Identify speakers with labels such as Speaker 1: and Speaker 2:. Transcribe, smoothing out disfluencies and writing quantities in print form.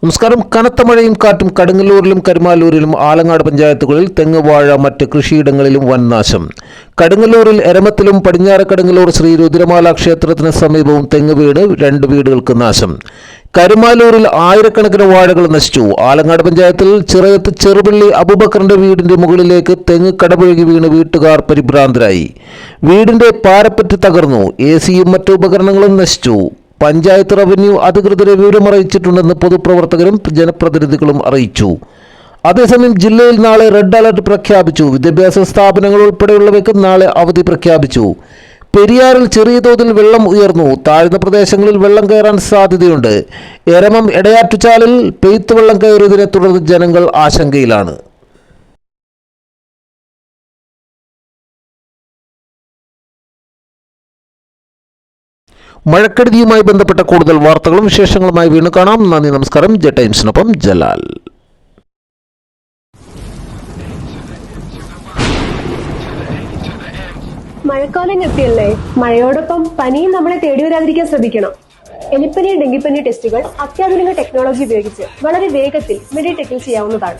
Speaker 1: നമസ്കാരം. കനത്ത മഴയും കാറ്റും കടുങ്ങല്ലൂരിലും കരുമാലൂരിലും ആലങ്ങാട് പഞ്ചായത്തുകളിൽ തെങ്ങ്, വാഴ, മറ്റ് കൃഷിയിടങ്ങളിലും വൻ നാശം. കടുങ്ങല്ലൂരിൽ എരമത്തിലും പടിഞ്ഞാറ് കടുങ്ങല്ലൂർ ശ്രീ രുദ്രമാല ക്ഷേത്രത്തിന് സമീപവും തെങ്ങ് വീണ് 2 വീടുകൾക്ക് നാശം. കരുമാലൂരിൽ ആയിരക്കണക്കിന് വാഴകൾ നശിച്ചു. ആലങ്ങാട് പഞ്ചായത്തിൽ ചിറയത്ത് ചെറുപള്ളി അബൂബക്കറിന്റെ വീടിന്റെ മുകളിലേക്ക് തെങ്ങ് കടപുഴകി വീണ് വീട്ടുകാർ പരിഭ്രാന്തരായി. വീടിന്റെ പാരപ്പറ്റ് തകർന്നു. AC-യും മറ്റു ഉപകരണങ്ങളും നശിച്ചു. പഞ്ചായത്ത് റവന്യൂ അധികൃതരെ വിവരമറിയിച്ചിട്ടുണ്ടെന്ന് പൊതുപ്രവർത്തകരും ജനപ്രതിനിധികളും അറിയിച്ചു. അതേസമയം ജില്ലയിൽ നാളെ റെഡ് അലർട്ട് പ്രഖ്യാപിച്ചു. വിദ്യാഭ്യാസ സ്ഥാപനങ്ങൾ ഉൾപ്പെടെയുള്ളവയ്ക്ക് നാളെ അവധി പ്രഖ്യാപിച്ചു. പെരിയാറിൽ ചെറിയ തോതിൽ വെള്ളം ഉയർന്നു. താഴ്ന്ന പ്രദേശങ്ങളിൽ വെള്ളം കയറാൻ സാധ്യതയുണ്ട്. എരമം എടയാറ്റുചാലിൽ പെയ്ത്ത് വെള്ളം കയറിയതിനെ തുടർന്ന് ജനങ്ങൾ ആശങ്കയിലാണ്. മഴക്കെടുതിയുമായി ബന്ധപ്പെട്ട കൂടുതൽ വാർത്തകളും വിശേഷങ്ങളുമായി വീണ്ടും കാണാം. നന്ദി, നമസ്കാരം. ജെ ടൈംസിനൊപ്പം ജലാൽ.
Speaker 2: മഴക്കാലം എത്തിയല്ലേ? മഴയോടൊപ്പം പനിയും നമ്മളെ തേടി വരാതിരിക്കാൻ ശ്രദ്ധിക്കണം. എലിപ്പനി, ഡെങ്കിപ്പനി ടെസ്റ്റുകൾ അത്യാധുനിക ടെക്നോളജി ഉപയോഗിച്ച് വളരെ വേഗത്തിൽ മെഡിടെക്കിൽ ചെയ്യാവുന്നതാണ്.